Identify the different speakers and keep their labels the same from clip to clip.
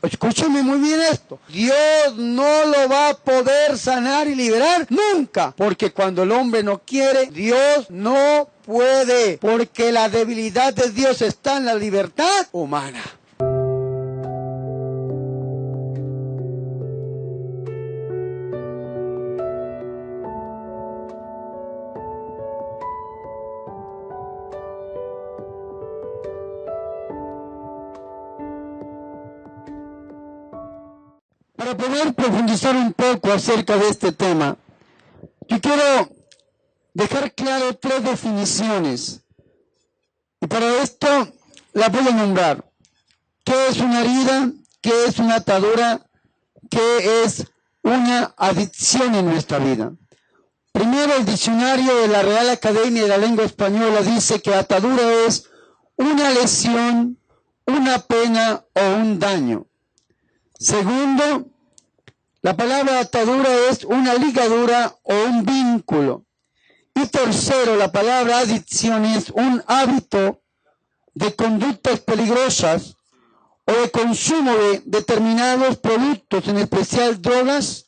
Speaker 1: Escúcheme muy bien esto. Dios no lo va a poder sanar y liberar nunca. Porque cuando el hombre no quiere, Dios no puede. Porque la debilidad de Dios está en la libertad humana. Para poder profundizar un poco acerca de este tema, yo quiero dejar claro 3 definiciones. Y para esto la voy a nombrar. ¿Qué es una herida? ¿Qué es una atadura? ¿Qué es una adicción en nuestra vida? Primero, el diccionario de la Real Academia de la Lengua Española dice que atadura es una lesión, una pena o un daño. Segundo, la palabra atadura es una ligadura o un vínculo. Y tercero, la palabra adicción es un hábito de conductas peligrosas o de consumo de determinados productos, en especial drogas,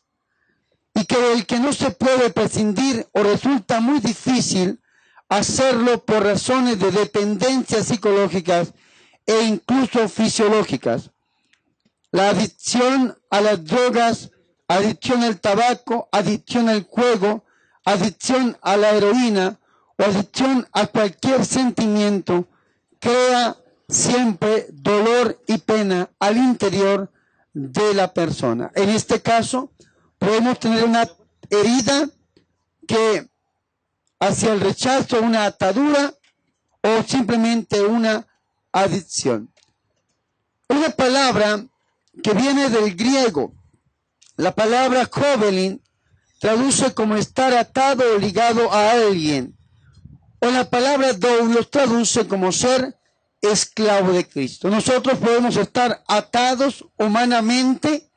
Speaker 1: y que del que no se puede prescindir o resulta muy difícil hacerlo por razones de dependencias psicológicas e incluso fisiológicas. La adicción a las drogas, adicción al tabaco, adicción al juego, adicción a la heroína o adicción a cualquier sentimiento crea siempre dolor y pena al interior de la persona. En este caso, podemos tener una herida que hacia el rechazo, una atadura o simplemente una adicción. Una palabra que viene del griego, la palabra kovelin, traduce como estar atado o ligado a alguien. O la palabra doulos traduce como ser esclavo de Cristo. Nosotros podemos estar atados humanamente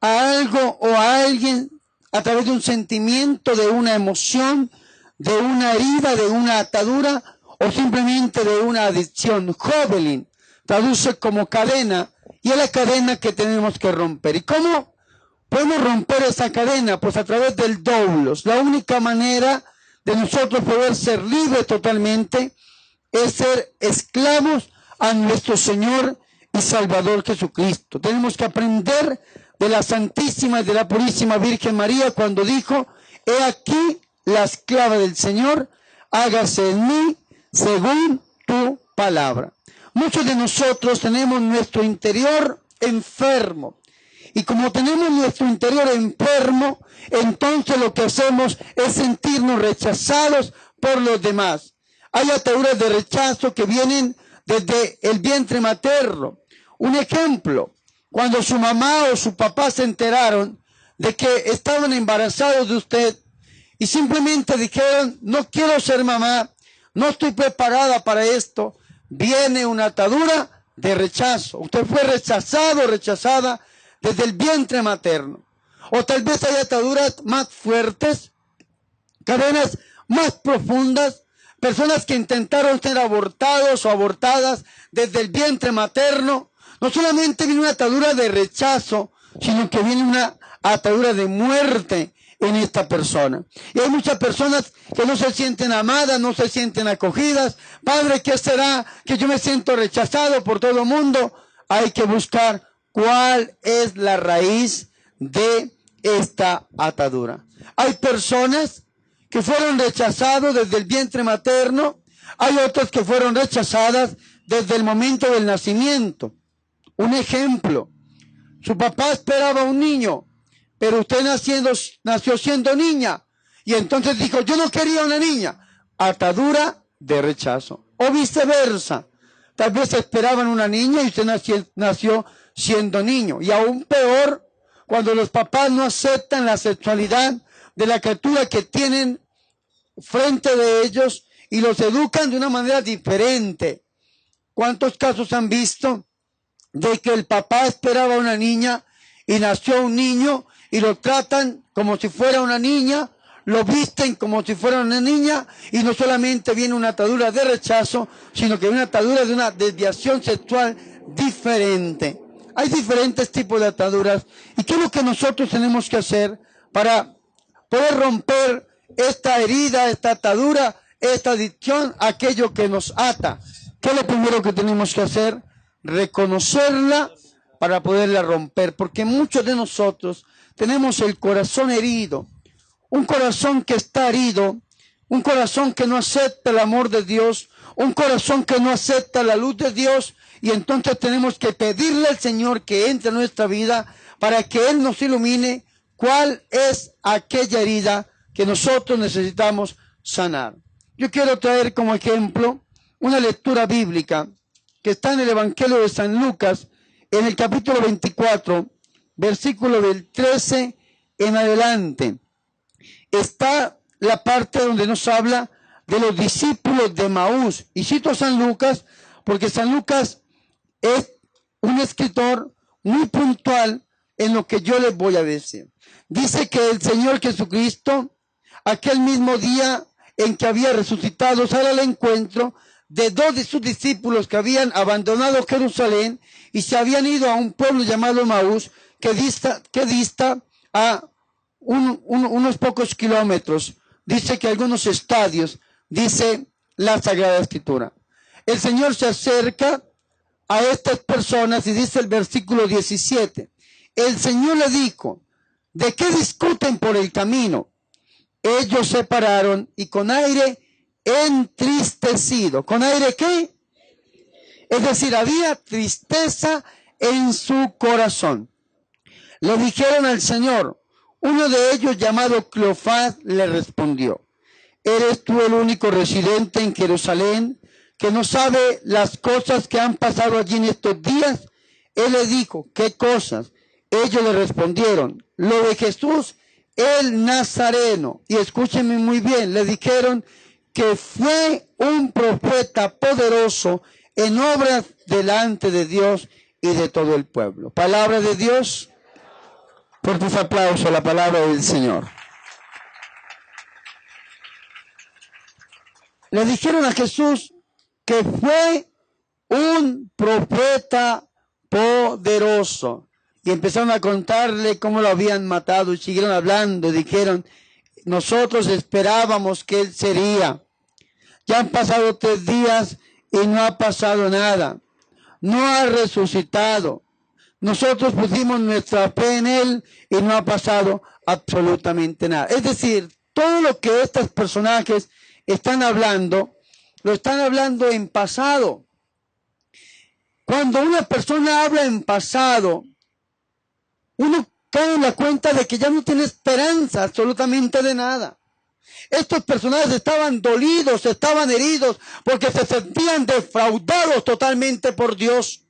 Speaker 1: a algo o a alguien a través de un sentimiento, de una emoción, de una herida, de una atadura o simplemente de una adicción. Kovelin traduce como cadena y es la cadena que tenemos que romper. ¿Y cómo podemos romper esa cadena? Pues a través del doulos. La única manera de nosotros poder ser libres totalmente es ser esclavos a nuestro Señor y Salvador Jesucristo. Tenemos que aprender de la Santísima y de la Purísima Virgen María cuando dijo: he aquí la esclava del Señor, hágase en mí según tu palabra. Muchos de nosotros tenemos nuestro interior enfermo. Y como tenemos nuestro interior enfermo, entonces lo que hacemos es sentirnos rechazados por los demás. Hay ataduras de rechazo que vienen desde el vientre materno. Un ejemplo, cuando su mamá o su papá se enteraron de que estaban embarazados de usted y simplemente dijeron: no quiero ser mamá, no estoy preparada para esto, viene una atadura de rechazo. Usted fue rechazado o rechazada desde el vientre materno. O tal vez hay ataduras más fuertes, cadenas más profundas, personas que intentaron ser abortados o abortadas desde el vientre materno. No solamente viene una atadura de rechazo, sino que viene una atadura de muerte en esta persona. Y hay muchas personas que no se sienten amadas, no se sienten acogidas. Padre, ¿qué será que yo me siento rechazado por todo el mundo? Hay que buscar cuál es la raíz de esta atadura. Hay personas que fueron rechazados desde el vientre materno, hay otras que fueron rechazadas desde el momento del nacimiento. Un ejemplo, su papá esperaba un niño, pero usted nació siendo niña, y entonces dijo: yo no quería una niña. Atadura de rechazo. O viceversa, tal vez esperaban una niña y usted nació siendo niño. Y aún peor, cuando los papás no aceptan la sexualidad de la criatura que tienen frente de ellos y los educan de una manera diferente. ¿Cuántos casos han visto de que el papá esperaba una niña y nació un niño y lo tratan como si fuera una niña, lo visten como si fuera una niña, y no solamente viene una atadura de rechazo, sino que viene una atadura de una desviación sexual diferente? Hay diferentes tipos de ataduras. ¿Y qué es lo que nosotros tenemos que hacer para poder romper esta herida, esta atadura, esta adicción, aquello que nos ata? ¿Qué es lo primero que tenemos que hacer? Reconocerla para poderla romper. Porque muchos de nosotros tenemos el corazón herido. Un corazón que está herido. Un corazón que no acepta el amor de Dios. Un corazón que no acepta la luz de Dios. Y entonces tenemos que pedirle al Señor que entre en nuestra vida para que Él nos ilumine cuál es aquella herida que nosotros necesitamos sanar. Yo quiero traer como ejemplo una lectura bíblica que está en el Evangelio de San Lucas, en el capítulo 24, versículo del 13 en adelante. Está la parte donde nos habla de los discípulos de Emaús. Y cito a San Lucas porque San Lucas es un escritor muy puntual en lo que yo les voy a decir. Dice que el Señor Jesucristo, aquel mismo día en que había resucitado, sale al encuentro de dos de sus discípulos que habían abandonado Jerusalén y se habían ido a un pueblo llamado Emaús que dista a unos pocos kilómetros. Dice que algunos estadios, dice la Sagrada Escritura. El Señor se acerca a estas personas y dice el versículo 17. El Señor le dijo, ¿de qué discuten por el camino? Ellos se pararon y con aire entristecido. ¿Con aire qué? Es decir, había tristeza en su corazón. Le dijeron al Señor. Uno de ellos, llamado Cleofás, le respondió, ¿eres tú el único residente en Jerusalén que no sabe las cosas que han pasado allí en estos días? Él le dijo, ¿qué cosas? Ellos le respondieron, lo de Jesús el Nazareno. Y escúchenme muy bien, le dijeron que fue un profeta poderoso en obras delante de Dios y de todo el pueblo. Palabra de Dios. Por tus aplausos, la palabra del Señor. Le dijeron a Jesús que fue un profeta poderoso. Y empezaron a contarle cómo lo habían matado y siguieron hablando. Dijeron, nosotros esperábamos que él sería. Ya han pasado 3 días y no ha pasado nada. No ha resucitado. Nosotros pusimos nuestra fe en él y no ha pasado absolutamente nada. Es decir, todo lo que estos personajes están hablando, lo están hablando en pasado. Cuando una persona habla en pasado, uno cae en la cuenta de que ya no tiene esperanza absolutamente de nada. Estos personajes estaban dolidos, estaban heridos, porque se sentían defraudados totalmente por Dios.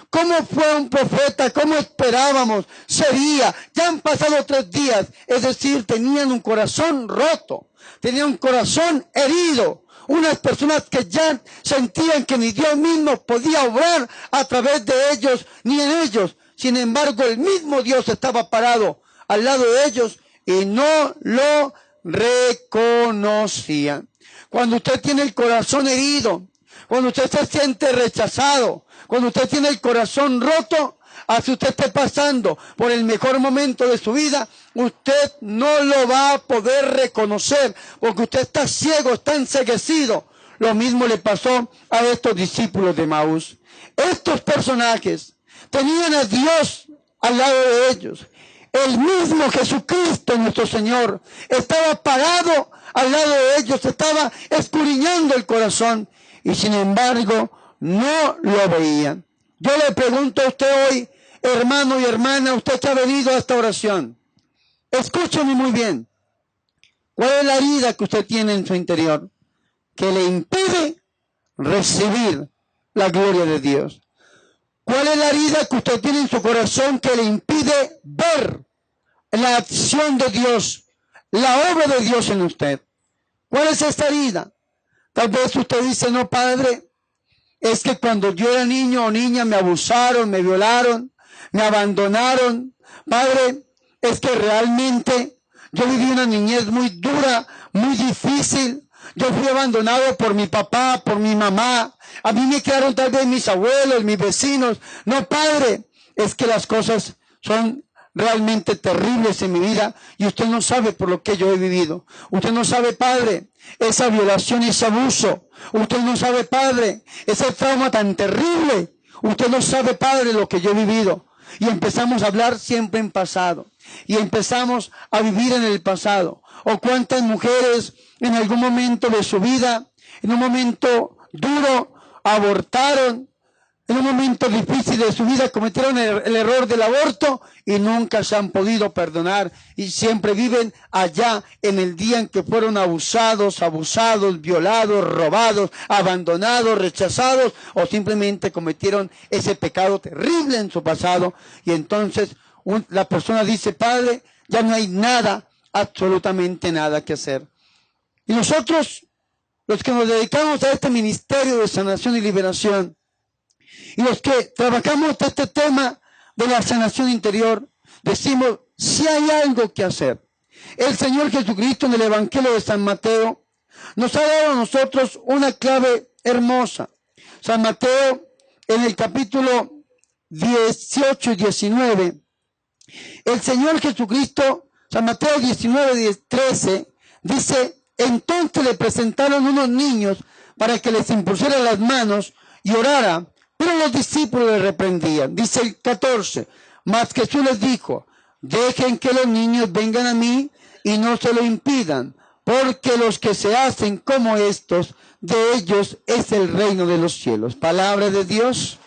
Speaker 1: ¿Cómo fue un profeta? ¿Cómo esperábamos? Sería. Ya han pasado 3 días. Es decir, tenían un corazón roto. Tenían un corazón herido. Unas personas que ya sentían que ni Dios mismo podía obrar a través de ellos, ni en ellos. Sin embargo, el mismo Dios estaba parado al lado de ellos y no lo reconocían. Cuando usted tiene el corazón herido, cuando usted se siente rechazado, cuando usted tiene el corazón roto, así usted esté pasando por el mejor momento de su vida, usted no lo va a poder reconocer, porque usted está ciego, está enceguecido. Lo mismo le pasó a estos discípulos de Emaús. Estos personajes tenían a Dios al lado de ellos. El mismo Jesucristo, nuestro Señor, estaba parado al lado de ellos, estaba escudriñando el corazón, y sin embargo, no lo veían. Yo le pregunto a usted hoy, hermano y hermana, usted que ha venido a esta oración, escúcheme muy bien. ¿Cuál es la herida que usted tiene en su interior que le impide recibir la gloria de Dios? ¿Cuál es la herida que usted tiene en su corazón que le impide ver la acción de Dios, la obra de Dios en usted? ¿Cuál es esta herida? Tal vez usted dice, no, padre, es que cuando yo era niño o niña me abusaron, me violaron, me abandonaron. Padre, es que realmente yo viví una niñez muy dura, muy difícil. Yo fui abandonado por mi papá, por mi mamá. A mí me quedaron tal vez mis abuelos, mis vecinos. No, padre, es que las cosas son realmente terribles en mi vida y usted no sabe por lo que yo he vivido. Usted no sabe, Padre, esa violación y ese abuso. Usted no sabe, Padre, ese trauma tan terrible. Usted no sabe, Padre, lo que yo he vivido. Y empezamos a hablar siempre en pasado. Y empezamos a vivir en el pasado. O cuántas mujeres en algún momento de su vida, en un momento duro, abortaron. En un momento difícil de su vida cometieron el error del aborto y nunca se han podido perdonar y siempre viven allá en el día en que fueron abusados, violados, robados, abandonados, rechazados o simplemente cometieron ese pecado terrible en su pasado y entonces la persona dice, Padre, ya no hay nada, absolutamente nada que hacer. Y nosotros, los que nos dedicamos a este ministerio de sanación y liberación, y los que trabajamos este tema de la sanación interior, decimos, si hay algo que hacer. El Señor Jesucristo en el Evangelio de San Mateo nos ha dado a nosotros una clave hermosa. San Mateo en el capítulo 18 y 19, el Señor Jesucristo, San Mateo 19, 13, dice, entonces le presentaron unos niños para que les impusiera las manos y orara. Pero los discípulos le reprendían. Dice el 14, mas Jesús les dijo, dejen que los niños vengan a mí y no se lo impidan, porque los que se hacen como estos, de ellos es el reino de los cielos. Palabra de Dios.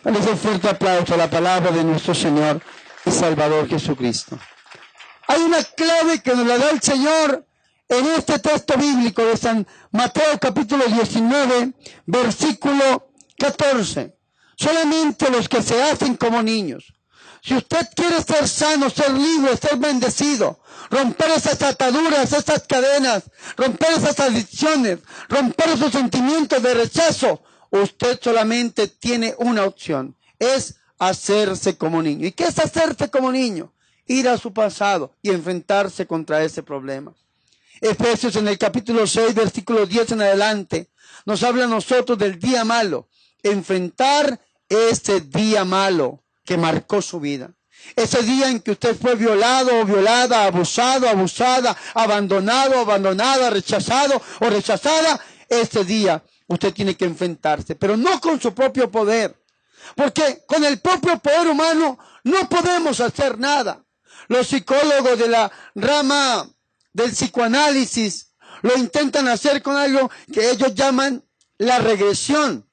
Speaker 1: Dale un fuerte aplauso a la palabra de nuestro Señor y Salvador Jesucristo. Hay una clave que nos la da el Señor en este texto bíblico de San Mateo capítulo 19, versículo 14. Solamente los que se hacen como niños. Si usted quiere ser sano, ser libre, ser bendecido, romper esas ataduras, esas cadenas, romper esas adicciones, romper esos sentimientos de rechazo, usted solamente tiene una opción, es hacerse como niño. ¿Y qué es hacerse como niño? Ir a su pasado y enfrentarse contra ese problema. Efesios en el capítulo 6, versículo 10 en adelante, nos habla a nosotros del día malo. Enfrentar ese día malo que marcó su vida. Ese día en que usted fue violado o violada, abusado, abusada, abandonado, abandonada, rechazado o rechazada. Ese día usted tiene que enfrentarse, pero no con su propio poder. Porque con el propio poder humano no podemos hacer nada. Los psicólogos de la rama del psicoanálisis lo intentan hacer con algo que ellos llaman la regresión.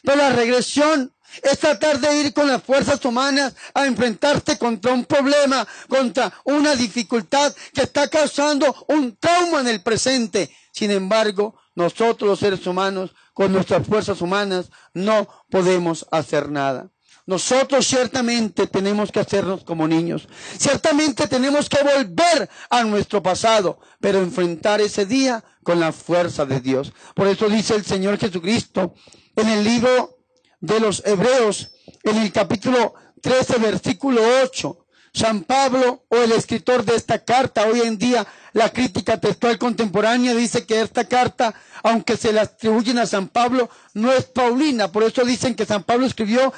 Speaker 1: Pero la regresión es tratar de ir con las fuerzas humanas a enfrentarse contra un problema, contra una dificultad que está causando un trauma en el presente. Sin embargo, nosotros los seres humanos, con nuestras fuerzas humanas, no podemos hacer nada. Nosotros ciertamente tenemos que hacernos como niños. Ciertamente tenemos que volver a nuestro pasado, pero enfrentar ese día con la fuerza de Dios. Por eso dice el Señor Jesucristo en el libro de los Hebreos, en el capítulo 13, versículo 8, San Pablo, o el escritor de esta carta, hoy en día la crítica textual contemporánea dice que esta carta, aunque se la atribuyen a San Pablo, no es paulina. Por eso dicen que San Pablo escribió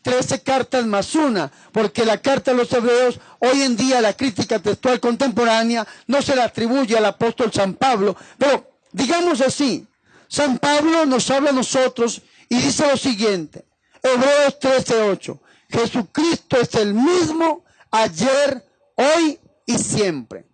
Speaker 1: 13 cartas más una, porque la carta a los Hebreos, hoy en día la crítica textual contemporánea no se la atribuye al apóstol San Pablo. Pero digamos así, San Pablo nos habla a nosotros y dice lo siguiente, Hebreos 13:8, Jesucristo es el mismo ayer, hoy y siempre.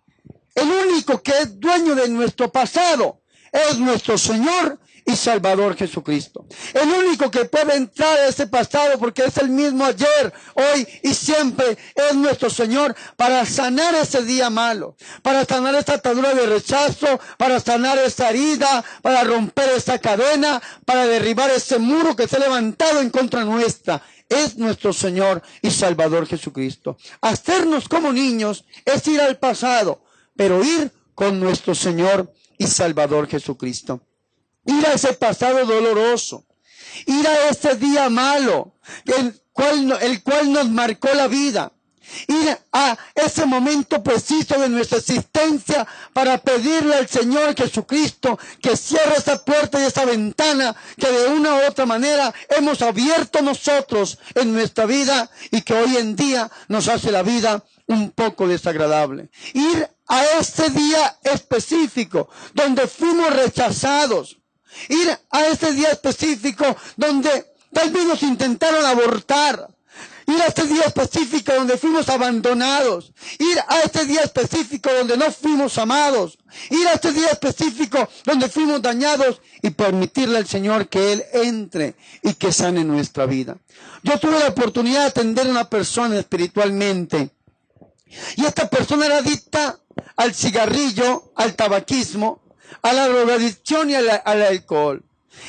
Speaker 1: El único que es dueño de nuestro pasado es nuestro Señor y Salvador Jesucristo. El único que puede entrar a ese pasado, porque es el mismo ayer, hoy y siempre, es nuestro Señor, para sanar ese día malo, para sanar esa atadura de rechazo, para sanar esa herida, para romper esa cadena, para derribar ese muro que se ha levantado en contra nuestra. Es nuestro Señor y Salvador Jesucristo. Hacernos como niños es ir al pasado, pero ir con nuestro Señor y Salvador Jesucristo. Ir a ese pasado doloroso, ir a ese día malo, el cual nos marcó la vida. Ir a ese momento preciso de nuestra existencia para pedirle al Señor Jesucristo que cierre esa puerta y esa ventana que de una u otra manera hemos abierto nosotros en nuestra vida y que hoy en día nos hace la vida un poco desagradable. Ir a ese día específico donde fuimos rechazados. Ir a ese día específico donde tal vez nos intentaron abortar. Ir a este día específico donde fuimos abandonados. Ir a este día específico donde no fuimos amados. Ir a este día específico donde fuimos dañados y permitirle al Señor que Él entre y que sane nuestra vida. Yo tuve la oportunidad de atender a una persona espiritualmente. Y esta persona era adicta al cigarrillo, al tabaquismo, a la drogadicción y al alcohol.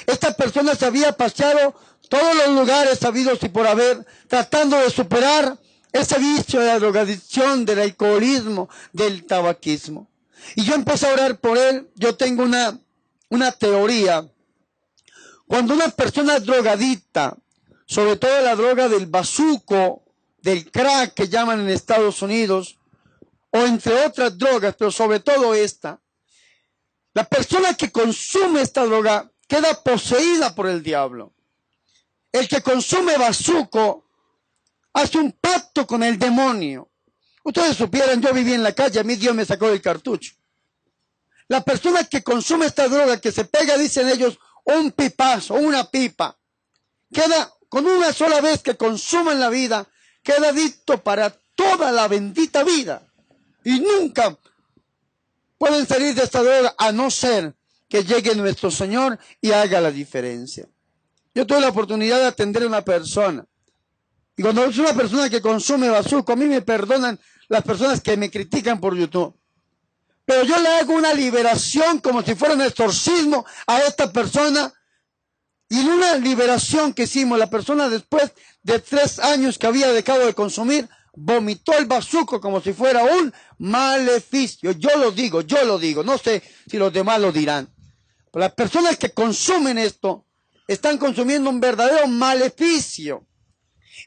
Speaker 1: Esta persona se había paseado todos los lugares sabidos y por haber, tratando de superar ese vicio de la drogadicción, del alcoholismo, del tabaquismo. Y yo empecé a orar por él. Yo tengo una teoría. Cuando una persona es drogadicta, sobre todo la droga del bazuco, del crack que llaman en Estados Unidos, o entre otras drogas, pero sobre todo esta, la persona que consume esta droga queda poseída por el diablo. El que consume bazuco hace un pacto con el demonio. Ustedes supieran, yo viví en la calle, a mí Dios me sacó del cartucho. La persona que consume esta droga, que se pega, dicen ellos, un pipazo, una pipa, queda con una sola vez que consume en la vida, queda adicto para toda la bendita vida. Y nunca pueden salir de esta droga a no ser que llegue nuestro Señor y haga la diferencia. Yo tuve la oportunidad de atender a una persona. Y cuando es una persona que consume bazuco, a mí me perdonan las personas que me critican por YouTube. Pero yo le hago una liberación como si fuera un exorcismo a esta persona. Y en una liberación que hicimos, la persona después de 3 años que había dejado de consumir, vomitó el bazuco como si fuera un maleficio. Yo lo digo, no sé si los demás lo dirán. Pero las personas que consumen esto, están consumiendo un verdadero maleficio.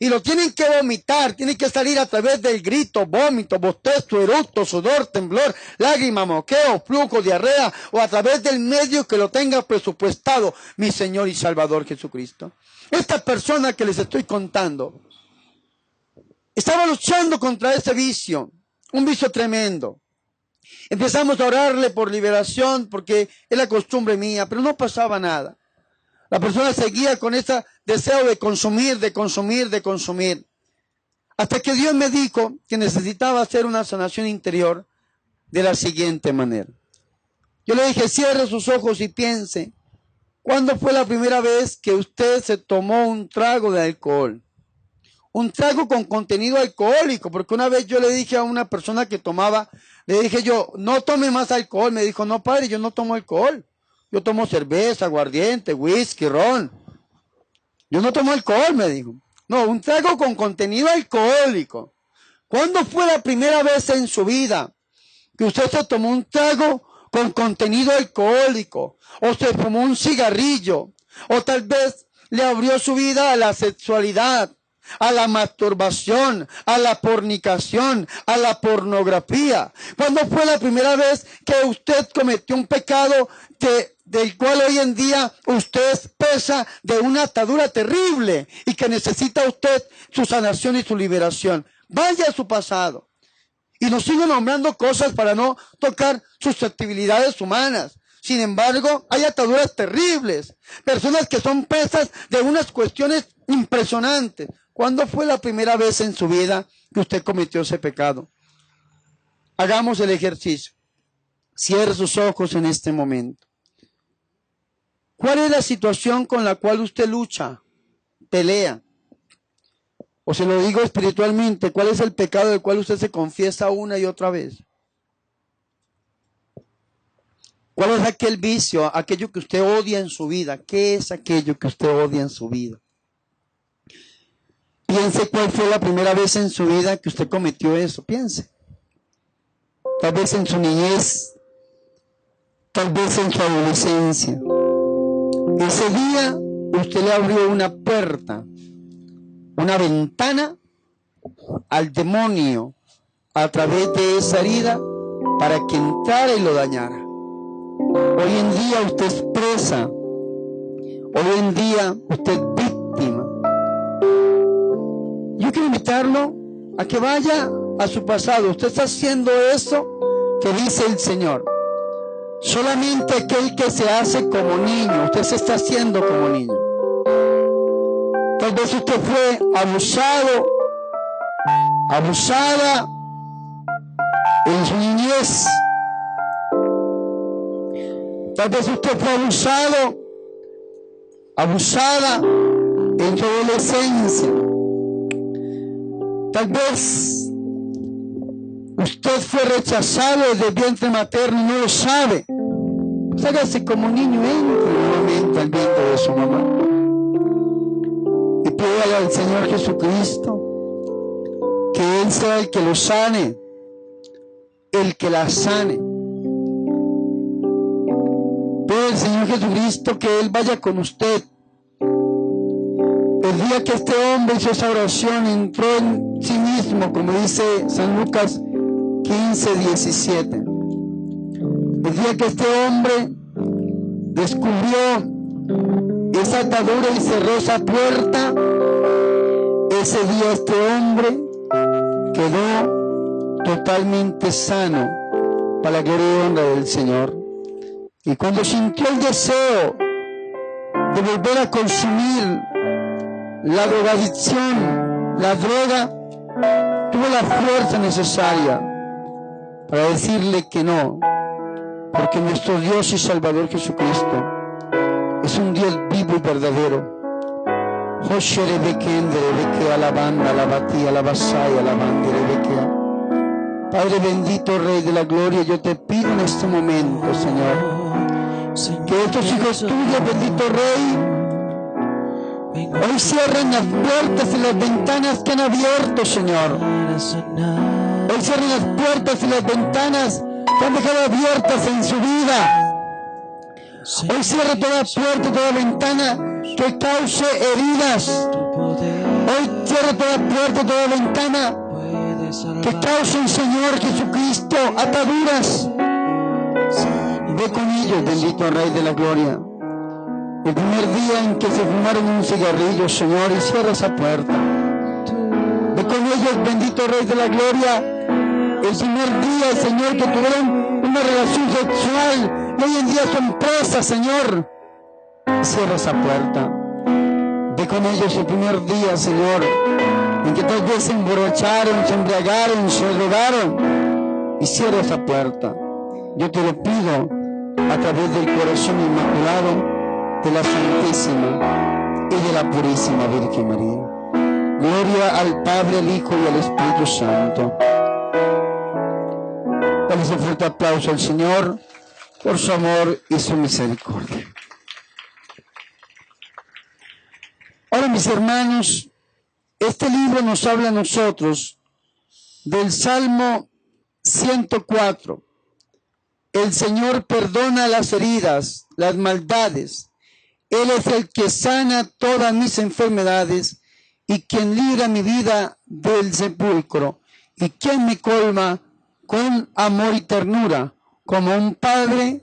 Speaker 1: Y lo tienen que vomitar, tienen que salir a través del grito, vómito, bostezo, eructo, sudor, temblor, lágrima, moqueo, flujo, diarrea, o a través del medio que lo tenga presupuestado mi Señor y Salvador Jesucristo. Esta persona que les estoy contando estaba luchando contra ese vicio, un vicio tremendo. Empezamos a orarle por liberación porque es la costumbre mía, pero no pasaba nada. La persona seguía con ese deseo de consumir. Hasta que Dios me dijo que necesitaba hacer una sanación interior de la siguiente manera. Yo le dije, cierre sus ojos y piense, ¿cuándo fue la primera vez que usted se tomó un trago de alcohol? Un trago con contenido alcohólico, porque una vez yo le dije a una persona que tomaba, le dije yo, no tome más alcohol. Me dijo, no padre, yo no tomo alcohol. Yo tomo cerveza, aguardiente, whisky, ron. Yo no tomo alcohol, me dijo. No, un trago con contenido alcohólico. ¿Cuándo fue la primera vez en su vida que usted se tomó un trago con contenido alcohólico? O se fumó un cigarrillo. O tal vez le abrió su vida a la sexualidad, a la masturbación, a la fornicación, a la pornografía. ¿Cuándo fue la primera vez que usted cometió un pecado del cual hoy en día usted es presa de una atadura terrible y que necesita usted su sanación y su liberación? Vaya a su pasado. Y nos sigo nombrando cosas para no tocar susceptibilidades humanas. Sin embargo, hay ataduras terribles. Personas que son presas de unas cuestiones impresionantes. ¿Cuándo fue la primera vez en su vida que usted cometió ese pecado? Hagamos el ejercicio. Cierre sus ojos en este momento. ¿Cuál es la situación con la cual usted lucha, pelea? O se lo digo espiritualmente, ¿cuál es el pecado del cual usted se confiesa una y otra vez? ¿Cuál es aquel vicio, aquello que usted odia en su vida? ¿Qué es aquello que usted odia en su vida? Piense cuál fue la primera vez en su vida que usted cometió eso. Piense. Tal vez en su niñez, tal vez en su adolescencia. Ese día usted le abrió una puerta, una ventana al demonio a través de esa herida para que entrara y lo dañara. Hoy en día usted es presa. Hoy en día usted es víctima. Yo quiero invitarlo a que vaya a su pasado. Usted está haciendo eso que dice el Señor. Solamente aquel que se hace como niño, usted se está haciendo como niño. Tal vez usted fue abusado, abusada en su niñez. Tal vez usted fue abusado, abusada en su adolescencia. Tal vez usted fue rechazado desde el vientre materno y no lo sabe. Hágase como niño, entre nuevamente al vientre de su mamá. Y pídale al Señor Jesucristo que Él sea el que lo sane, el que la sane. Pídale al Señor Jesucristo que Él vaya con usted. El día que este hombre hizo esa oración, entró en sí mismo, como dice San Lucas 15:17. El día que este hombre descubrió esa atadura y cerró esa puerta, ese día este hombre quedó totalmente sano para la gloria y honra del Señor. Y cuando sintió el deseo de volver a consumir la drogadicción, la droga, tuvo la fuerza necesaria para decirle que no, porque nuestro Dios y Salvador Jesucristo es un Dios vivo y verdadero. Padre bendito, Rey de la gloria, yo te pido en este momento, Señor, que estos hijos tuyos, bendito Rey, hoy cierren las puertas y las ventanas que han abierto, Señor. Hoy cierren las puertas y las ventanas que han dejado abiertas en su vida. Hoy cierra toda puerta, toda ventana que cause heridas. Hoy cierra toda puerta, toda ventana que cause, Señor Jesucristo, ataduras. Ve con ellos, bendito Rey de la gloria. El primer día en que se fumaron un cigarrillo, Señor, y cierra esa puerta. Ve con ellos, bendito Rey de la gloria. El primer día, Señor, que tuvieron una relación sexual y hoy en día son presas, Señor. Cierra esa puerta. Ve con ellos el primer día, Señor, en que tal vez se emborracharon, se embriagaron, se drogaron, y cierra esa puerta. Yo te lo pido a través del corazón inmaculado de la Santísima y de la Purísima Virgen María. Gloria al Padre, al Hijo y al Espíritu Santo. Dale un fuerte aplauso al Señor por su amor y su misericordia. Ahora, mis hermanos, este libro nos habla a nosotros del Salmo 104. El Señor perdona las heridas, las maldades. Él es el que sana todas mis enfermedades y quien libra mi vida del sepulcro y quien me colma con amor y ternura. Como un padre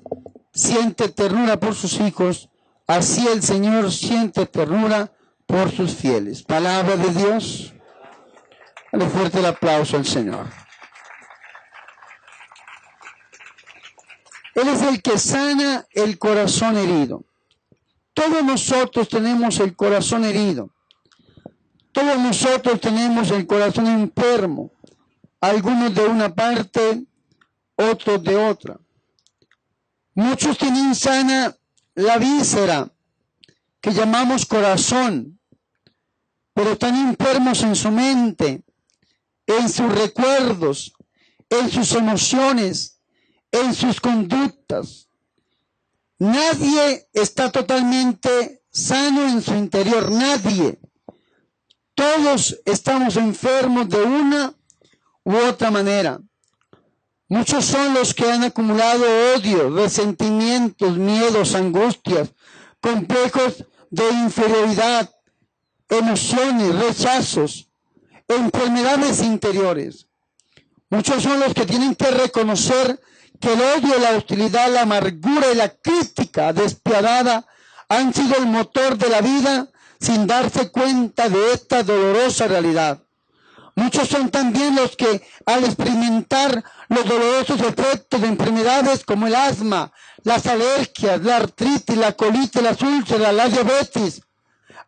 Speaker 1: siente ternura por sus hijos, así el Señor siente ternura por sus fieles. Palabra de Dios. Dale fuerte el aplauso al Señor. Él es el que sana el corazón herido. Todos nosotros tenemos el corazón herido. Todos nosotros tenemos el corazón enfermo. Algunos de una parte, otros de otra. Muchos tienen sana la víscera, que llamamos corazón, pero están enfermos en su mente, en sus recuerdos, en sus emociones, en sus conductas. Nadie está totalmente sano en su interior, nadie. Todos estamos enfermos de una u otra manera. Muchos son los que han acumulado odio, resentimientos, miedos, angustias, complejos de inferioridad, emociones, rechazos, enfermedades interiores. Muchos son los que tienen que reconocer que el odio, la hostilidad, la amargura y la crítica despiadada han sido el motor de la vida sin darse cuenta de esta dolorosa realidad. Muchos son también los que, al experimentar los dolorosos efectos de enfermedades como el asma, las alergias, la artritis, la colitis, las úlceras, la diabetes,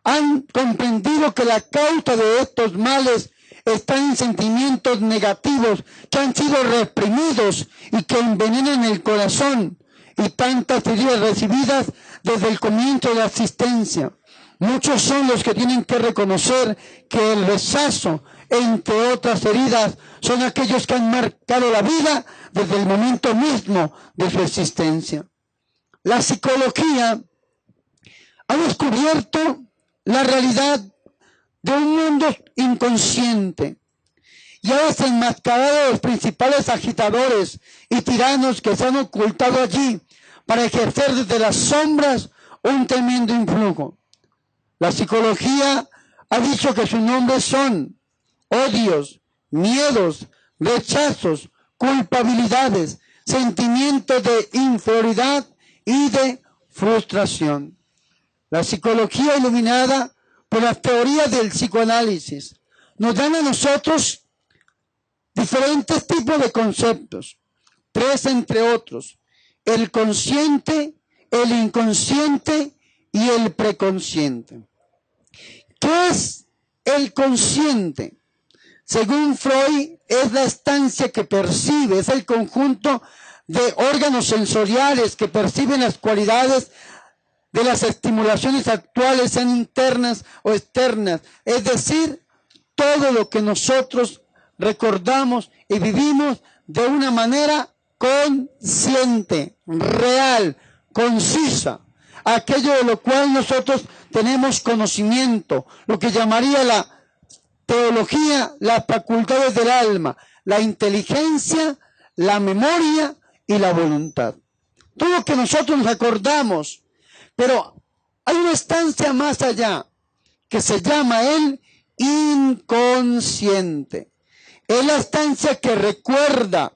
Speaker 1: han comprendido que la causa de estos males está en sentimientos negativos que han sido reprimidos y que envenenan el corazón, y tantas heridas recibidas desde el comienzo de la existencia. Muchos son los que tienen que reconocer que el rechazo, entre otras heridas, son aquellos que han marcado la vida desde el momento mismo de su existencia. La psicología ha descubierto la realidad de un mundo inconsciente y ha desenmascarado a los principales agitadores y tiranos que se han ocultado allí para ejercer desde las sombras un tremendo influjo. La psicología ha dicho que sus nombres son odios, miedos, rechazos, culpabilidades, sentimientos de inferioridad y de frustración. La psicología iluminada por las teorías del psicoanálisis nos dan a nosotros diferentes tipos de conceptos, 3 entre otros: el consciente, el inconsciente y el preconsciente. ¿Qué es el consciente? Según Freud, es la estancia que percibe, es el conjunto de órganos sensoriales que perciben las cualidades de las estimulaciones actuales, sean internas o externas, es decir, todo lo que nosotros recordamos y vivimos de una manera consciente, real, concisa, aquello de lo cual nosotros tenemos conocimiento, lo que llamaría la teología, las facultades del alma, la inteligencia, la memoria y la voluntad. Todo lo que nosotros nos acordamos, pero hay una estancia más allá que se llama el inconsciente. Es la estancia que recuerda,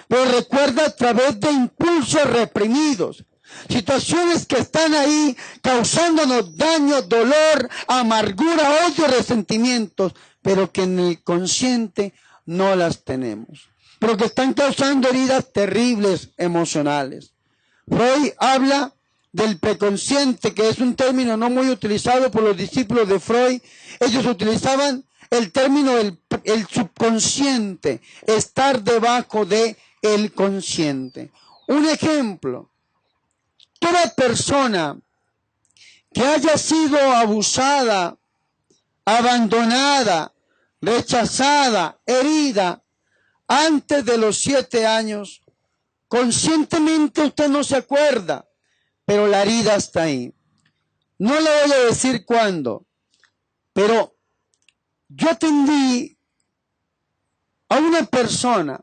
Speaker 1: pero recuerda a través de impulsos reprimidos, situaciones que están ahí causándonos daño, dolor, amargura, odio, resentimientos, pero que en el consciente no las tenemos, pero que están causando heridas terribles emocionales. Freud habla del preconsciente, que es un término no muy utilizado por los discípulos de Freud. Ellos utilizaban el término el subconsciente, estar debajo de el consciente. Un ejemplo: toda persona que haya sido abusada, abandonada, rechazada, herida antes de los 7 años, conscientemente usted no se acuerda, pero la herida está ahí. No le voy a decir cuándo, pero yo atendí a una persona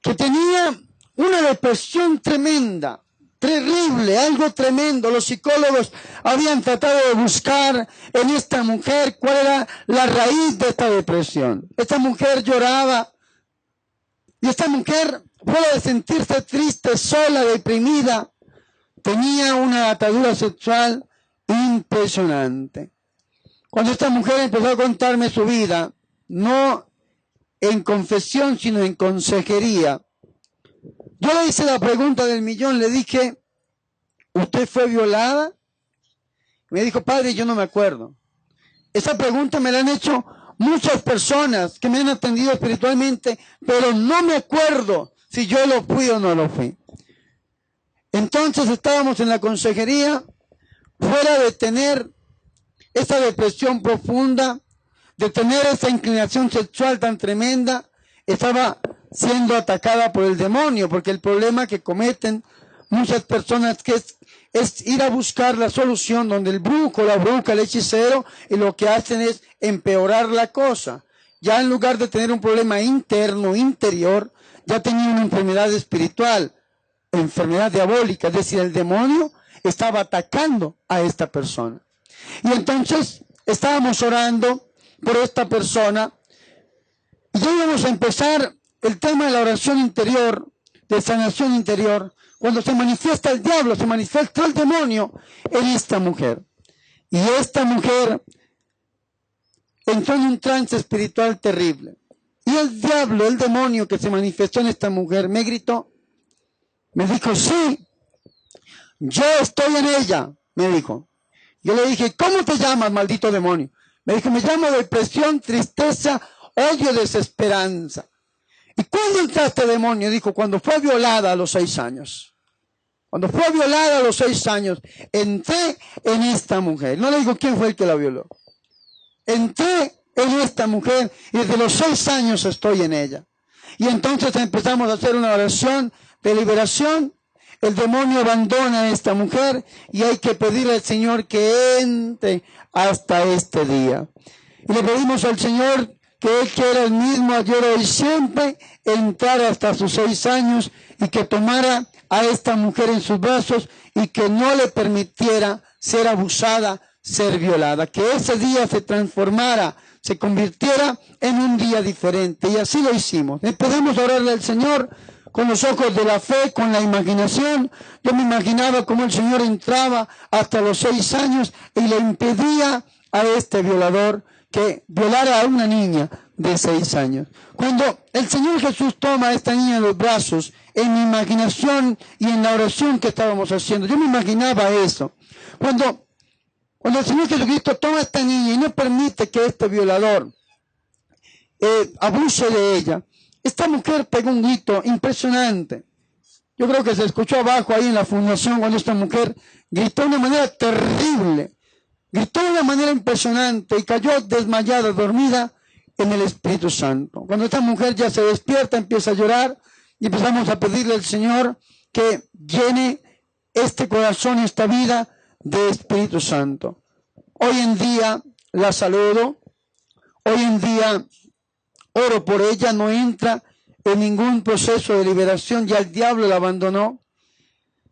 Speaker 1: que tenía una depresión tremenda, terrible, algo tremendo. Los psicólogos habían tratado de buscar en esta mujer cuál era la raíz de esta depresión. Esta mujer lloraba, y esta mujer, fuera de sentirse triste, sola, deprimida, tenía una atadura sexual impresionante. Cuando esta mujer empezó a contarme su vida, no en confesión, sino en consejería, yo le hice la pregunta del millón. Le dije: ¿usted fue violada? Me dijo: padre, yo no me acuerdo. Esa pregunta me la han hecho muchas personas que me han atendido espiritualmente, pero no me acuerdo si yo lo fui o no lo fui. Entonces estábamos en la consejería, fuera de tener esa depresión profunda, de tener esa inclinación sexual tan tremenda, estaba siendo atacada por el demonio, porque el problema que cometen muchas personas que es ir a buscar la solución donde el brujo, la bruja, el hechicero, y lo que hacen es empeorar la cosa. Ya en lugar de tener un problema interno, interior, ya tenía una enfermedad espiritual, enfermedad diabólica, es decir, el demonio estaba atacando a esta persona. Y entonces estábamos orando, por esta persona. Y ya vamos a empezar el tema de la oración interior, de sanación interior, cuando se manifiesta el diablo, se manifiesta el demonio en esta mujer. Y esta mujer entró en un trance espiritual terrible. Y el diablo, el demonio que se manifestó en esta mujer, me gritó, me dijo, sí, yo estoy en ella, me dijo. Yo le dije, ¿cómo te llamas, maldito demonio? Me dijo, me llamo depresión, tristeza, odio, desesperanza. ¿Y cuándo entraste, demonio? Dijo, cuando fue violada a los 6 años. Cuando fue violada a los 6 años, entré en esta mujer. No le digo quién fue el que la violó. Entré en esta mujer y desde los 6 años estoy en ella. Y entonces empezamos a hacer una oración de liberación. El demonio abandona a esta mujer y hay que pedirle al Señor que entre hasta este día. Y le pedimos al Señor que Él quiera el mismo ayer, hoy, siempre, entrar hasta sus 6 años y que tomara a esta mujer en sus brazos y que no le permitiera ser abusada, ser violada. Que ese día se transformara, se convirtiera en un día diferente. Y así lo hicimos. Podemos orarle al Señor con los ojos de la fe, con la imaginación. Yo me imaginaba cómo el Señor entraba hasta los 6 años y le impedía a este violador que violara a una niña de 6 años. Cuando el Señor Jesús toma a esta niña en los brazos, en mi imaginación y en la oración que estábamos haciendo, yo me imaginaba eso. Cuando el Señor Jesucristo toma a esta niña y no permite que este violador abuse de ella, esta mujer pegó un grito impresionante. Yo creo que se escuchó abajo ahí en la fundación cuando esta mujer gritó de una manera terrible. Gritó de una manera impresionante y cayó desmayada, dormida en el Espíritu Santo. Cuando esta mujer ya se despierta, empieza a llorar y empezamos a pedirle al Señor que llene este corazón y esta vida de Espíritu Santo. Hoy en día la saludo, hoy en día oro por ella, no entra en ningún proceso de liberación, ya el diablo la abandonó.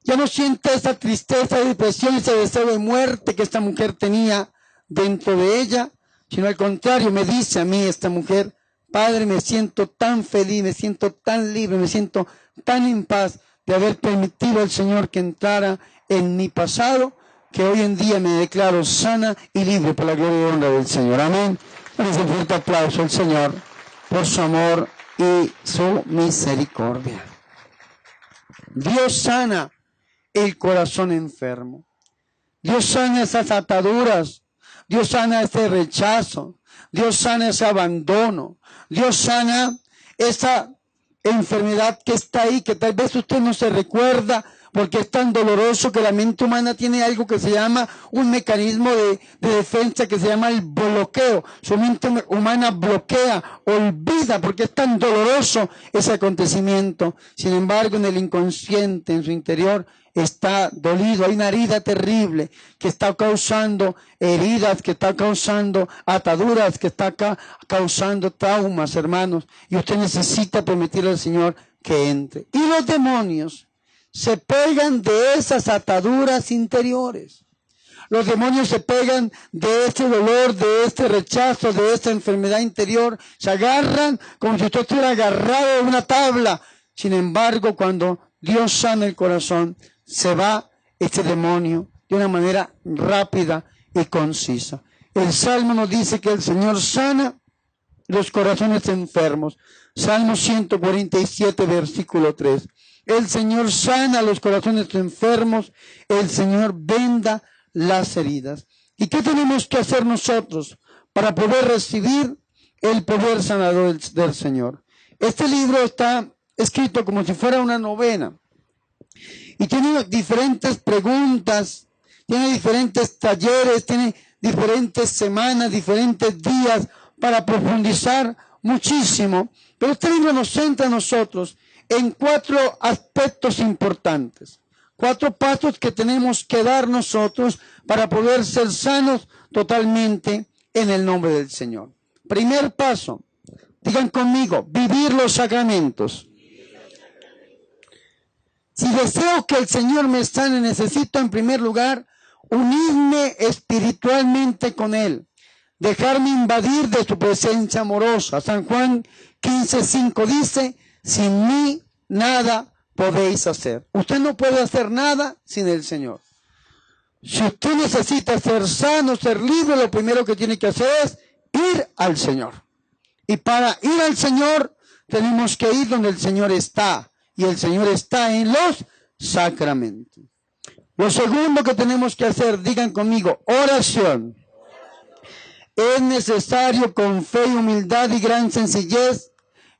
Speaker 1: Ya no siente esa tristeza, depresión, ese deseo de muerte que esta mujer tenía dentro de ella, sino al contrario, me dice a mí esta mujer, Padre, me siento tan feliz, me siento tan libre, me siento tan en paz de haber permitido al Señor que entrara en mi pasado, que hoy en día me declaro sana y libre por la gloria y honra del Señor. Amén. Les doy un fuerte aplauso al Señor por su amor y su misericordia. Dios sana el corazón enfermo. Dios sana esas ataduras. Dios sana ese rechazo. Dios sana ese abandono. Dios sana esa enfermedad que está ahí, que tal vez usted no se recuerda porque es tan doloroso que la mente humana tiene algo que se llama un mecanismo de defensa que se llama el bloqueo. Su mente humana bloquea, olvida, porque es tan doloroso ese acontecimiento. Sin embargo, en el inconsciente, en su interior, está dolido. Hay una herida terrible que está causando heridas, que está causando ataduras, que está causando traumas, hermanos. Y usted necesita permitirle al Señor que entre. Y los demonios se pegan de esas ataduras interiores. Los demonios se pegan de ese dolor, de este rechazo, de esta enfermedad interior. Se agarran como si usted estuviera agarrado de una tabla. Sin embargo, cuando Dios sana el corazón, se va este demonio de una manera rápida y concisa. El Salmo nos dice que el Señor sana los corazones enfermos. Salmo 147, versículo 3. El Señor sana los corazones enfermos, el Señor venda las heridas. ¿Y qué tenemos que hacer nosotros para poder recibir el poder sanador del Señor? Este libro está escrito como si fuera una novena y tiene diferentes preguntas, tiene diferentes talleres, tiene diferentes semanas, diferentes días para profundizar muchísimo. Pero este libro nos centra a nosotros en 4 aspectos importantes, 4 pasos que tenemos que dar nosotros para poder ser sanos totalmente en el nombre del Señor. Primer paso, digan conmigo, vivir los sacramentos. Si deseo que el Señor me sane, necesito en primer lugar unirme espiritualmente con Él. dejarme invadir de su presencia amorosa. San Juan 15:5 dice, sin mí nada podéis hacer. Usted no puede hacer nada sin el Señor. Si usted necesita ser sano, ser libre, lo primero que tiene que hacer es ir al Señor. Y para ir al Señor tenemos que ir donde el Señor está. Y el Señor está en los sacramentos. Lo segundo que tenemos que hacer, digan conmigo, oración. Es necesario con fe y humildad y gran sencillez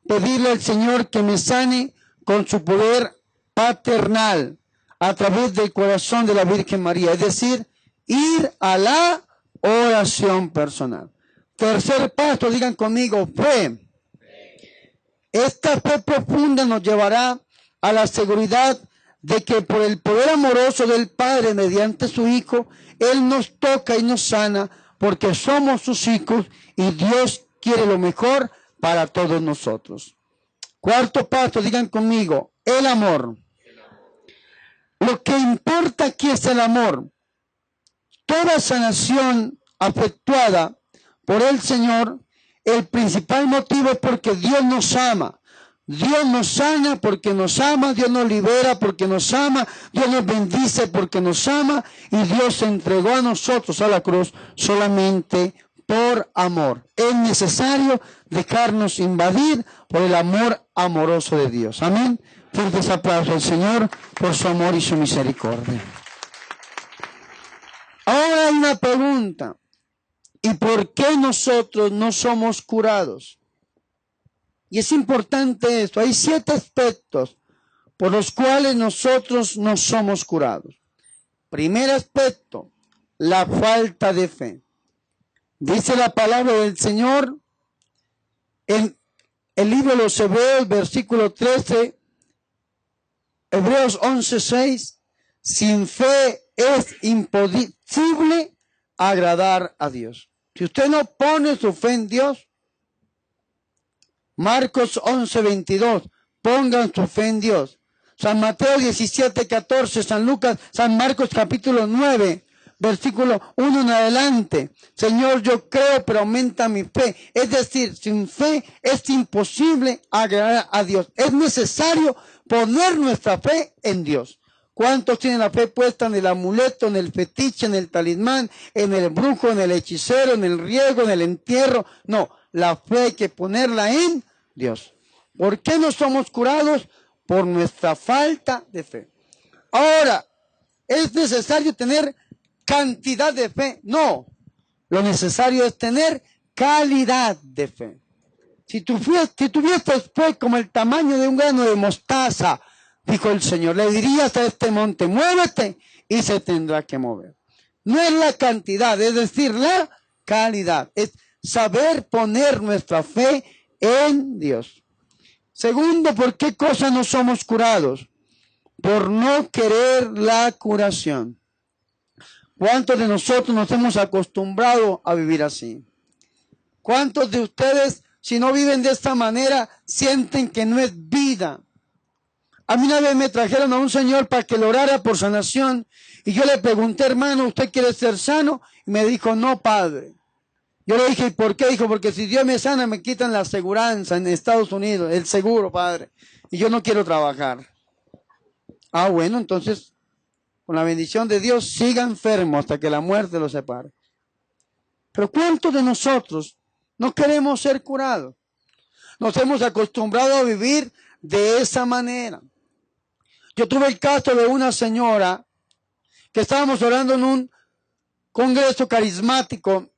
Speaker 1: pedirle al Señor que me sane con su poder paternal a través del corazón de la Virgen María. Es decir, ir a la oración personal. Tercer paso, digan conmigo, fe. Esta fe profunda nos llevará a la seguridad de que por el poder amoroso del Padre mediante su Hijo, Él nos toca y nos sana porque somos sus hijos y Dios quiere lo mejor para todos nosotros. Cuarto paso, digan conmigo, el amor. Lo que importa aquí es el amor. Toda sanación efectuada por el Señor, el principal motivo es porque Dios nos ama. Dios nos sana porque nos ama, Dios nos libera porque nos ama, Dios nos bendice porque nos ama y Dios se entregó a nosotros a la cruz solamente por amor. Es necesario dejarnos invadir por el amor amoroso de Dios. Amén. Fuertes aplausos al Señor por su amor y su misericordia. Ahora hay una pregunta. ¿Y por qué nosotros no somos curados? Y es importante esto. Hay 7 aspectos por los cuales nosotros no somos curados. Primer aspecto, la falta de fe. Dice la palabra del Señor en el libro de los Hebreos, versículo 13, Hebreos 11:6, sin fe es imposible agradar a Dios. Si usted no pone su fe en Dios, Marcos 11:22, pongan su fe en Dios. San Mateo 17:14, San Lucas, San Marcos capítulo 9, versículo 1 en adelante. Señor, yo creo, pero aumenta mi fe. Es decir, sin fe es imposible agradar a Dios. Es necesario poner nuestra fe en Dios. ¿Cuántos tienen la fe puesta en el amuleto, en el fetiche, en el talismán, en el brujo, en el hechicero, en el riego, en el entierro? No, la fe hay que ponerla en Dios. ¿Por qué no somos curados? Por nuestra falta de fe. Ahora, ¿es necesario tener cantidad de fe? No, lo necesario es tener calidad de fe. Si tuvieses fe como el tamaño de un grano de mostaza, dijo el Señor, le dirías a este monte, muévete, y se tendrá que mover. No es la cantidad, es decir, la calidad. Es saber poner nuestra fe en Dios. Segundo, ¿por qué cosa no somos curados? Por no querer la curación. ¿Cuántos de nosotros nos hemos acostumbrado a vivir así? ¿Cuántos de ustedes, si no viven de esta manera, sienten que no es vida? A mí una vez me trajeron a un señor para que le orara por sanación y yo le pregunté, hermano, ¿usted quiere ser sano? Y me dijo, no, padre. Yo le dije, ¿y por qué? Dijo, porque si Dios me sana, me quitan la aseguranza en Estados Unidos, el seguro, padre. Y yo no quiero trabajar. Ah, bueno, entonces, con la bendición de Dios, siga enfermo hasta que la muerte lo separe. Pero ¿cuántos de nosotros no queremos ser curados? Nos hemos acostumbrado a vivir de esa manera. Yo tuve el caso de una señora que estábamos orando en un congreso carismático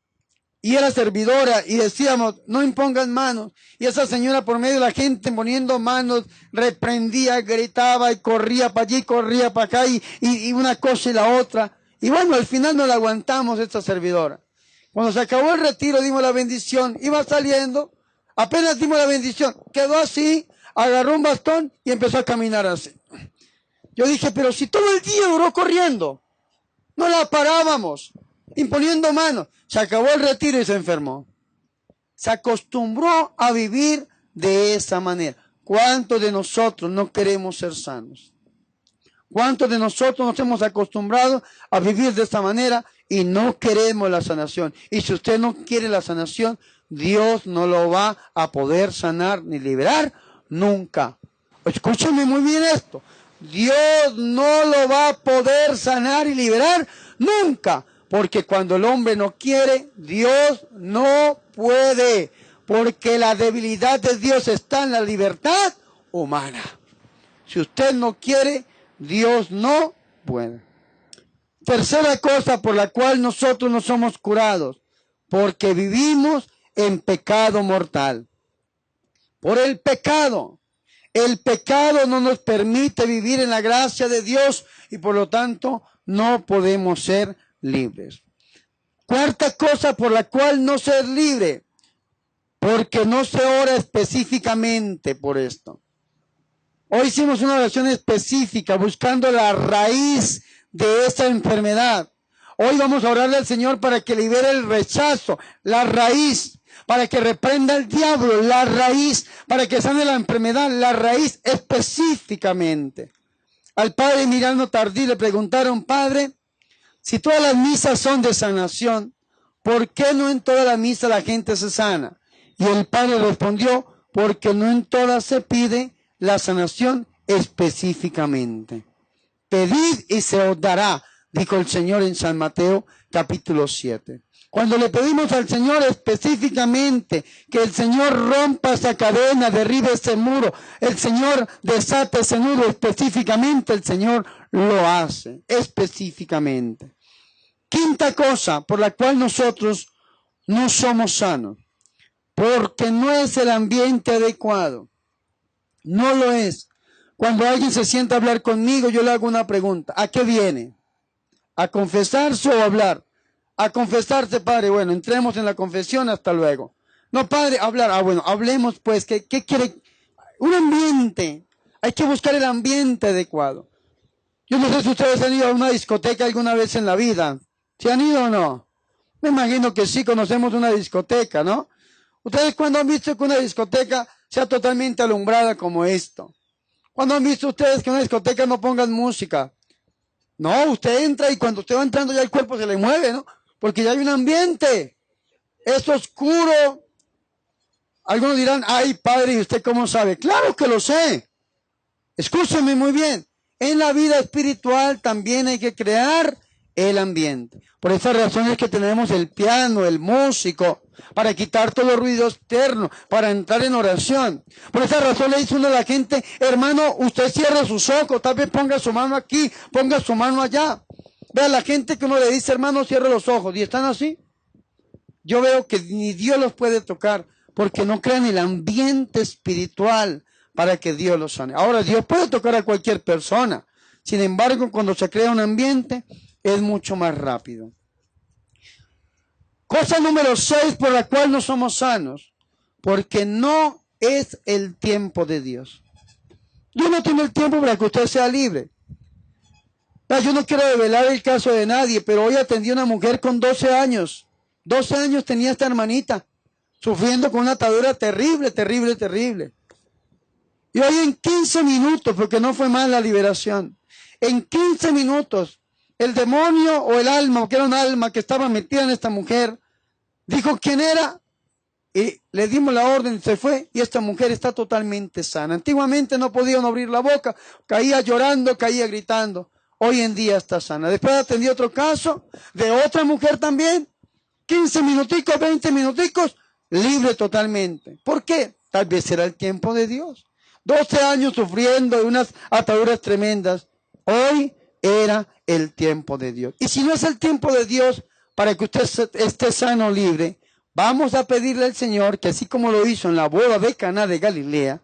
Speaker 1: y era servidora y decíamos, no impongan manos. Y esa señora por medio de la gente poniendo manos, reprendía, gritaba y corría para allí, corría para acá y una cosa y la otra. Y bueno, al final no la aguantamos esta servidora. Cuando se acabó el retiro dimos la bendición, iba saliendo, apenas dimos la bendición, quedó así, agarró un bastón y empezó a caminar así. Yo dije, pero si todo el día duró corriendo, no la parábamos, imponiendo manos. Se acabó el retiro y se enfermó. Se acostumbró a vivir de esa manera. ¿Cuántos de nosotros no queremos ser sanos? ¿Cuántos de nosotros nos hemos acostumbrado a vivir de esta manera y no queremos la sanación. Y si usted no quiere la sanación, Dios no lo va a poder sanar ni liberar nunca. Escúcheme muy bien esto. Dios no lo va a poder sanar y liberar nunca. Porque cuando el hombre no quiere, Dios no puede. Porque la debilidad de Dios está en la libertad humana. Si usted no quiere, Dios no puede. Tercera cosa por la cual nosotros no somos curados. Porque vivimos en pecado mortal. Por el pecado. El pecado no nos permite vivir en la gracia de Dios y por lo tanto no podemos ser libres. Cuarta cosa por la cual no ser libre, porque no se ora específicamente por esto. Hoy hicimos una oración específica buscando la raíz de esta enfermedad. Hoy vamos a orarle al Señor para que libere el rechazo, la raíz, para que reprenda el diablo, la raíz, para que sane la enfermedad, la raíz específicamente. Al padre Mirano Tardí le preguntaron, padre, si todas las misas son de sanación, ¿por qué no en toda la misa la gente se sana? Y el padre respondió, porque no en todas se pide la sanación específicamente. Pedid y se os dará, dijo el Señor en San Mateo capítulo 7. Cuando le pedimos al Señor específicamente que el Señor rompa esa cadena, derribe ese muro, el Señor desate ese nudo específicamente, el Señor lo hace específicamente. Quinta cosa por la cual nosotros no somos sanos, porque no es el ambiente adecuado. No lo es. Cuando alguien se sienta a hablar conmigo, yo le hago una pregunta. ¿A qué viene? ¿A confesarse o a hablar? A confesarse, padre. Bueno, entremos en la confesión, hasta luego. No, padre, hablar. Ah, bueno, hablemos pues. ¿Qué quiere? Un ambiente. Hay que buscar el ambiente adecuado. Yo no sé si ustedes han ido a una discoteca alguna vez en la vida. ¿Se han ido o no? Me imagino que sí, conocemos una discoteca, ¿no? ¿Ustedes cuando han visto que una discoteca sea totalmente alumbrada como esto? ¿Cuándo han visto ustedes que en una discoteca no pongan música? No, usted entra y cuando usted va entrando ya el cuerpo se le mueve, ¿no? Porque ya hay un ambiente. Es oscuro. Algunos dirán, ay padre, ¿y usted cómo sabe? Claro que lo sé. Escúcheme muy bien. En la vida espiritual también hay que crear el ambiente. Por esa razón es que tenemos el piano, el músico, para quitar todo ruido externo, para entrar en oración. Por esa razón le dice uno a la gente, hermano, usted cierra sus ojos, tal vez ponga su mano aquí, ponga su mano allá. Vea la gente que uno le dice, hermano, cierre los ojos, y están así. Yo veo que ni Dios los puede tocar, porque no crean el ambiente espiritual para que Dios los sane. Ahora, Dios puede tocar a cualquier persona. Sin embargo, cuando se crea un ambiente, es mucho más rápido. Cosa número 6 por la cual no somos sanos, porque no es el tiempo de Dios. Dios no tiene el tiempo para que usted sea libre. Yo no quiero revelar el caso de nadie, pero hoy atendí a una mujer con 12 años. 12 años tenía esta hermanita, sufriendo con una atadura terrible, terrible, terrible. Y hoy en 15 minutos, porque no fue más la liberación, en 15 minutos, el demonio o el alma, que era un alma que estaba metida en esta mujer, dijo quién era y le dimos la orden, se fue y esta mujer está totalmente sana. Antiguamente no podían abrir la boca, caía llorando, caía gritando. Hoy en día está sana. Después atendí otro caso de otra mujer también, 15 minuticos, 20 minuticos, libre totalmente. ¿Por qué? Tal vez era el tiempo de Dios. 12 años sufriendo de unas ataduras tremendas. Hoy era el tiempo de Dios. Y si no es el tiempo de Dios para que usted esté sano, libre, vamos a pedirle al Señor que así como lo hizo en la boda de Caná de Galilea,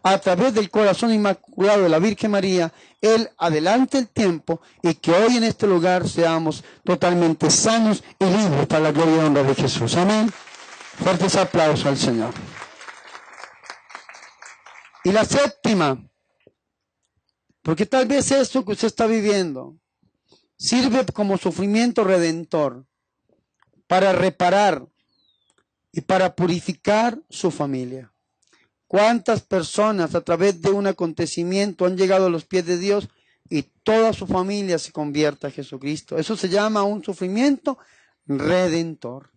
Speaker 1: a través del corazón inmaculado de la Virgen María, Él adelante el tiempo y que hoy en este lugar seamos totalmente sanos y libres para la gloria y honra de Jesús. Amén. Fuertes aplausos al Señor. Y la séptima, porque tal vez esto que usted está viviendo sirve como sufrimiento redentor para reparar y para purificar su familia. ¿Cuántas personas a través de un acontecimiento han llegado a los pies de Dios y toda su familia se convierta a Jesucristo. Eso se llama un sufrimiento redentor.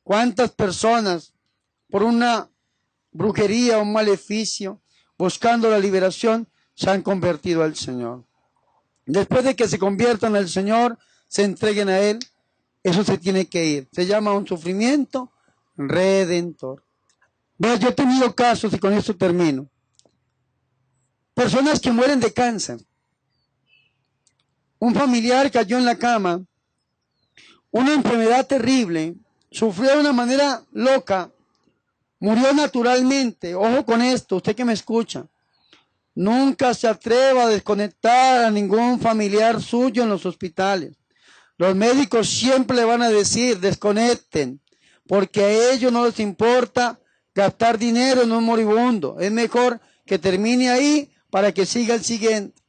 Speaker 1: ¿Cuántas personas por una brujería o un maleficio, buscando la liberación, se han convertido al Señor? Después de que se conviertan al Señor, se entreguen a Él, eso se tiene que ir. Se llama un sufrimiento redentor. Bueno, yo he tenido casos, y con esto termino. Personas que mueren de cáncer. Un familiar cayó en la cama, una enfermedad terrible, sufrió de una manera loca, murió naturalmente. Ojo con esto, usted que me escucha. Nunca se atreva a desconectar a ningún familiar suyo en los hospitales. Los médicos siempre le van a decir, desconecten, porque a ellos no les importa gastar dinero en un moribundo. Es mejor que termine ahí para que siga el siguiente.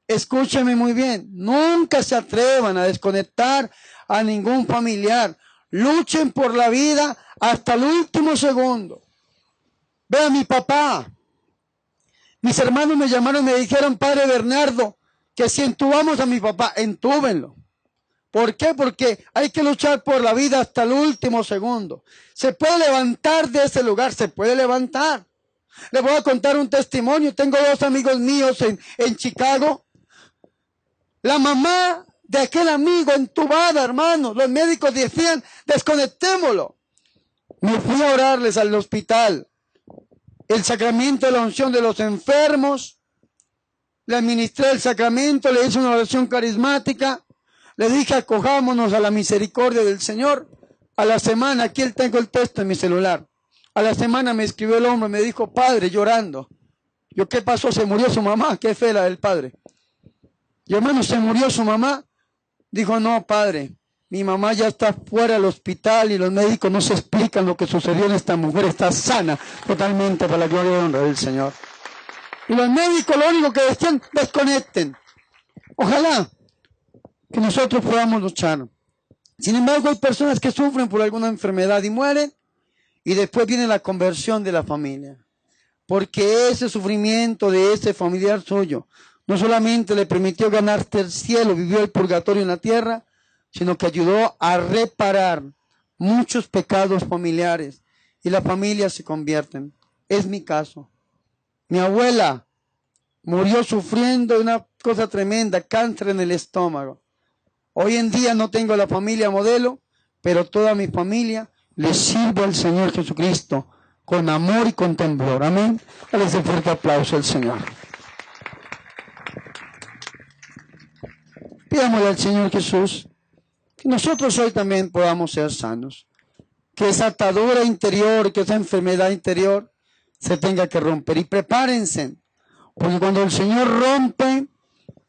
Speaker 1: Escúcheme muy bien, nunca se atrevan a desconectar a ningún familiar. Luchen por la vida hasta el último segundo. Vea, mi papá, mis hermanos me llamaron y me dijeron, Padre Bernardo, que si entubamos a mi papá, entúbenlo. ¿Por qué? Porque hay que luchar por la vida hasta el último segundo. ¿Se puede levantar de ese lugar? Se puede levantar. Les voy a contar un testimonio. Tengo dos amigos míos en Chicago. La mamá de aquel amigo entubada, hermano. Los médicos decían, desconectémoslo. Me fui a orarles al hospital. El sacramento de la unción de los enfermos. Le administré el sacramento, le hice una oración carismática. Le dije, acojámonos a la misericordia del Señor. A la semana, aquí tengo el texto en mi celular. A la semana me escribió el hombre, me dijo, Padre, llorando. Yo, ¿qué pasó? Se murió su mamá. Qué fe la del padre. Y hermano, se murió su mamá. Dijo, no, Padre, mi mamá ya está fuera del hospital y los médicos no se explican lo que sucedió en esta mujer. Está sana totalmente para la gloria y honra del Señor. Y los médicos lo único que decían, desconecten. Ojalá que nosotros podamos luchar. Sin embargo, hay personas que sufren por alguna enfermedad y mueren, y después viene la conversión de la familia. Porque ese sufrimiento de ese familiar suyo no solamente le permitió ganarse el cielo, vivió el purgatorio en la tierra, sino que ayudó a reparar muchos pecados familiares, y las familias se convierten. Es mi caso. Mi abuela murió sufriendo de una cosa tremenda, cáncer en el estómago. Hoy en día no tengo la familia modelo, pero toda mi familia le sirve al Señor Jesucristo con amor y con temblor. Amén. Dale ese fuerte aplauso al Señor. Pidámosle al Señor Jesús que nosotros hoy también podamos ser sanos. Que esa atadura interior, que esa enfermedad interior se tenga que romper. Y prepárense, porque cuando el Señor rompe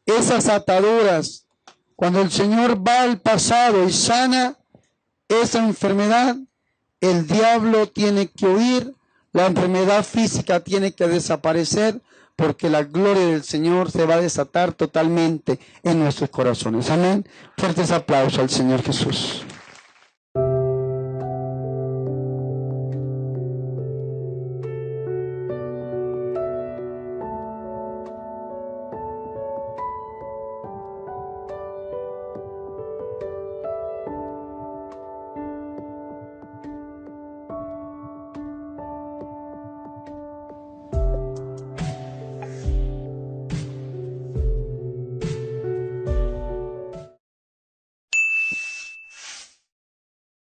Speaker 1: esas ataduras, cuando el Señor va al pasado y sana esa enfermedad, el diablo tiene que huir, la enfermedad física tiene que desaparecer, porque la gloria del Señor se va a desatar totalmente en nuestros corazones. Amén. Fuertes aplausos al Señor Jesús.